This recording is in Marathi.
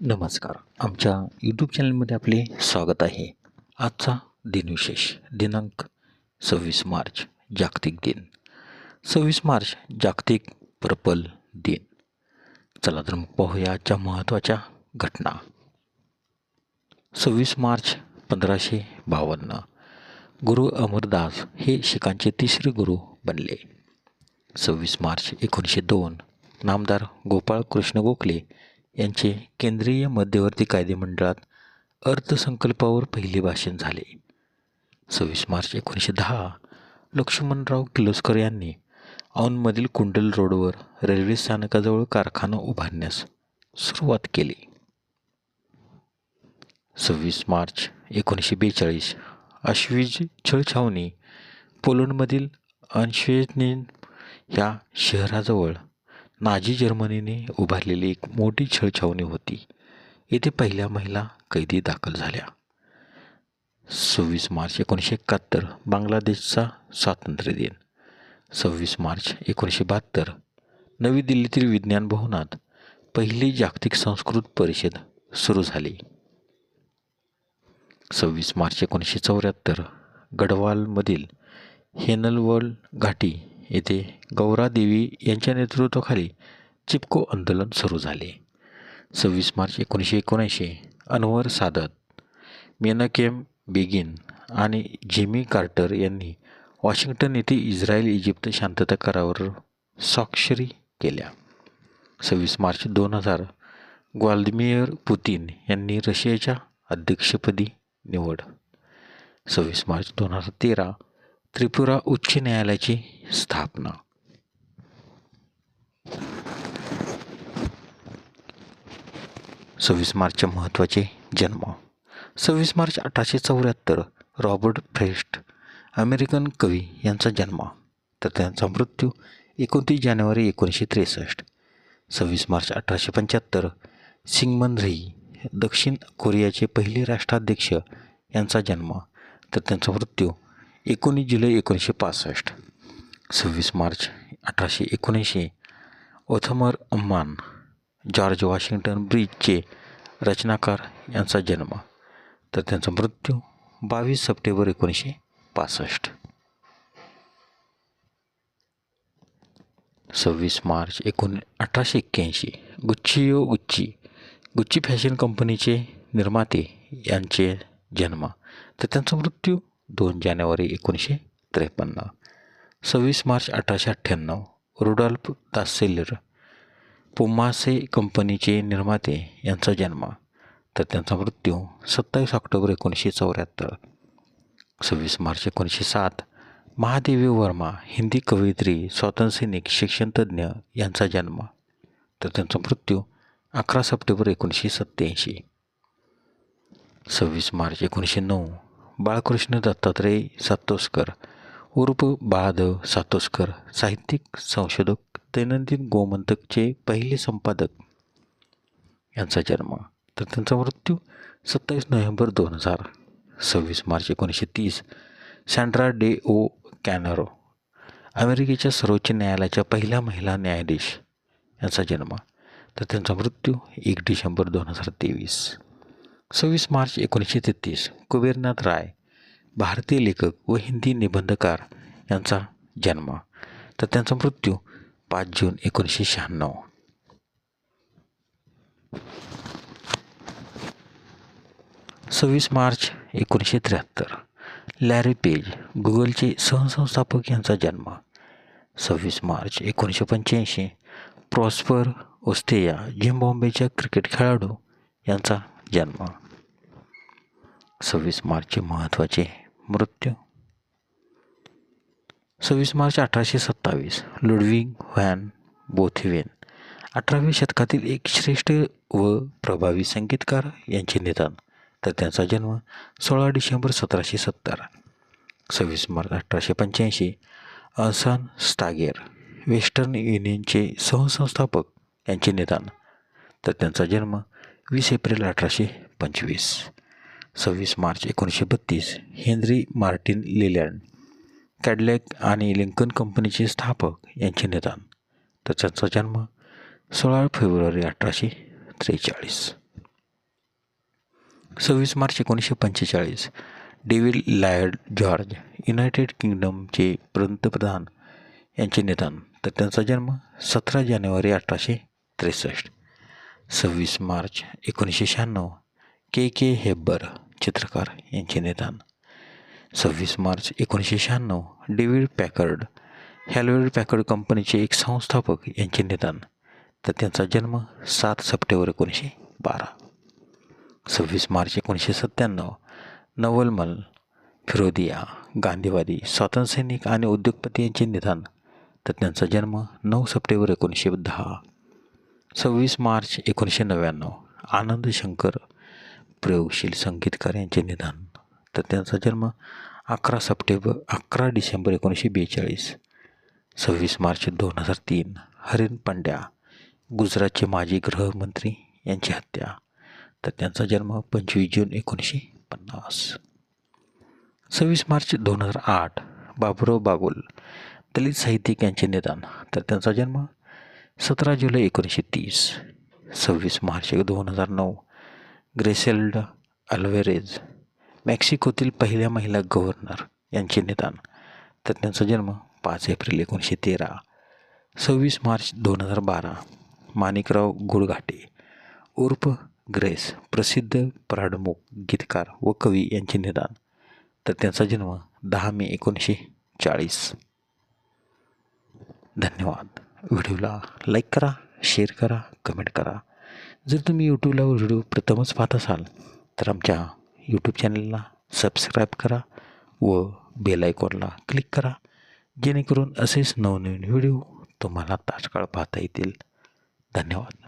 नमस्कार. आमच्या यूट्यूब चॅनलमध्ये आपले स्वागत आहे. आजचा दिनविशेष दिनांक 26 मार्च जागतिक दिन. 26 मार्च जागतिक पर्पल दिन. चला तर मग पाहूया आजच्या महत्त्वाच्या घटना. 26 मार्च 1552 गुरु अमरदास हे शिखांचे तिसरे गुरु बनले. 26 मार्च 1902 नामदार गोपाळ कृष्ण गोखले यांचे केंद्रीय मध्यवर्ती कायदेमंडळात अर्थसंकल्पावर पहिले भाषण झाले. 26 मार्च 1910 लक्ष्मणराव किर्लोस्कर यांनी औंधमधील कुंडल रोडवर रेल्वे स्थानकाजवळ कारखाना उभारण्यास सुरुवात केली. 26 मार्च 1942 ऑश्विट्झ छळछावणी पोलंडमधील ऑश्विट्झ ह्या शहराजवळ नाझी जर्मनीने उभारलेली एक मोठी छळछावणी होती. येथे पहिल्या महिला कैदी दाखल झाल्या. 26 मार्च 1971 बांगलादेशचा स्वातंत्र्य दिन. 26 मार्च 1972 नवी दिल्लीतील विज्ञान भवनात पहिली जागतिक संस्कृत परिषद सुरू झाली. 26 मार्च 1974 गढवालमधील हेनलवल घाटी येथे गौरा देवी यांच्या नेतृत्वाखाली चिपको आंदोलन सुरू झाले. 26 मार्च 1979 अनवर सादत, मेनाकेम बेगिन आणि जिमी कार्टर यांनी वॉशिंग्टन येथे इस्रायल-इजिप्त शांतता करारावर स्वाक्षरी केल्या. 26 मार्च 2000 व्लादिमीर पुतिन यांनी रशियाच्या अध्यक्षपदी निवड. 26 मार्च 2013 त्रिपुरा उच्च न्यायालयाची स्थापना. 26 मार्चचे महत्त्वाचे जन्म. 26 मार्च 1874 रॉबर्ट फ्रॉस्ट अमेरिकन कवी यांचा जन्म, तर त्यांचा मृत्यू 29 जानेवारी 1963. 26 मार्च 1875 सिंगमन री दक्षिण कोरियाचे पहिले राष्ट्राध्यक्ष यांचा जन्म, तर त्यांचा मृत्यू 19 जुलै 1965. 26 मार्च 1879 ओथमर अम्मान जॉर्ज वॉशिंग्टन ब्रिजचे रचनाकार यांचा जन्म, तर त्यांचा मृत्यू 22 सप्टेंबर 1965. 26 मार्च 1881 गुच्चियो गुच्ची फॅशन कंपनीचे निर्माते यांचे जन्म, तर त्यांचा मृत्यू 2 जानेवारी 1953. 26 मार्च 1898 रुडॉल्फ दासेलर पुमासे कंपनीचे निर्माते यांचा जन्म, तर त्यांचा मृत्यू 27 ऑक्टोबर 1974. 26 मार्च 1907 महादेवी वर्मा हिंदी कवयित्री, स्वातंत्र्यसैनिक, शिक्षणतज्ज्ञ यांचा जन्म, तर त्यांचा मृत्यू 11 सप्टेंबर 1987. 26 मार्च 1909 बाळकृष्ण दत्तात्रय सातोस्कर उर्फ बाळादेव सातोस्कर साहित्यिक, संशोधक, दैनंदिन गोमंतकचे पहिले संपादक यांचा जन्म, तर त्यांचा मृत्यू 27 नोव्हेंबर 2000. 26 मार्च 1930 सँड्रा डे ओ कॅनरो अमेरिकेच्या सर्वोच्च न्यायालयाच्या पहिल्या महिला न्यायाधीश यांचा जन्म, तर त्यांचा मृत्यू 1 डिसेंबर 2023. 26 मार्च 1933 कुबेरनाथ राय भारतीय लेखक व हिंदी निबंधकार यांचा जन्म, तर त्यांचा मृत्यू 5 जून 1996. 26 मार्च 1973 लॅरी पेज गुगलचे सहसंस्थापक यांचा जन्म. 26 मार्च 1985 प्रॉस्पर ओस्तेया झिम्बाब्वेच्या क्रिकेट खेळाडू यांचा जन्म. 26 मार्चचे महत्त्वाचे मृत्यू. 26 मार्च 1827 लुडविग व्हॅन बोथेवेन 18व्या शतकातील एक श्रेष्ठ व प्रभावी संगीतकार यांचे निधन, तर त्यांचा जन्म 16 डिसेंबर 1770. 26 मार्च 1885 अहसान स्टागेर वेस्टर्न युनियनचे सहसंस्थापक यांचे निधन, तर त्यांचा जन्म 20 एप्रिल 1825. 26 मार्च 1932 हेनरी मार्टिन लेलँड कॅडलॅक आणि लिंकन कंपनीचे स्थापक यांचे निधन, तर त्यांचा जन्म 16 फेब्रुवारी 1843. 26 मार्च 1945 डेव्हिड लॉयड जॉर्ज युनायटेड किंगडमचे पंतप्रधान यांचे निधन. तर त्यांचा जन्म 17 जानेवारी 1863. 26 मार्च 1996 के हेबर चित्रकार यांचे निधन. 26 मार्च 1996 डेव्हिड पॅकर्ड हॅल्वेड पॅकर्ड कंपनीचे एक संस्थापक यांचे निधन. तर त्यांचा जन्म 7 सप्टेंबर 1912. 26 मार्च 1997 नवलमल फिरोदिया गांधीवादी स्वातंत्र्यसैनिक आणि उद्योगपती यांचे निधन. तर त्यांचा जन्म 9 सप्टेंबर 1910. 26 मार्च 1999 आनंद शंकर प्रयोगशील संगीतकार यांचे निधन. तर त्यांचा जन्म 11 डिसेंबर 1942. 26 मार्च 2003 हरीन पंड्या गुजरातचे माजी गृहमंत्री यांची हत्या. तर त्यांचा जन्म 25 जून 1950. 26 मार्च 2008 बाबुराव बागुल दलित साहित्यिक यांचे निधन. तर त्यांचा जन्म 17 जुलै 1930. 26 मार्च 2009 ग्रेसेल्डा अल्वेरेज मेक्सिकोतील पहिल्या महिला गव्हर्नर यांचे निधन. तर त्यांचा जन्म 5 एप्रिल 1913. 26 मार्च 2012 माणिकराव गुळघाटे उर्फ ग्रेस प्रसिद्ध पराडमुख गीतकार व कवी यांचे निधन. तर त्यांचा जन्म 10 मे 1940. धन्यवाद. व्हिडिओला लाईक करा, शेअर करा, कमेंट करा. जर तुम्ही यूट्यूबला व्हिडिओ प्रथमच पाहत असाल तर आमच्या यूट्यूब चॅनलला सबस्क्राईब करा व बेल आयकॉनला क्लिक करा, जेणेकरून असेच नवनवीन व्हिडिओ तुम्हाला तात्काळ पाहता येतील. धन्यवाद.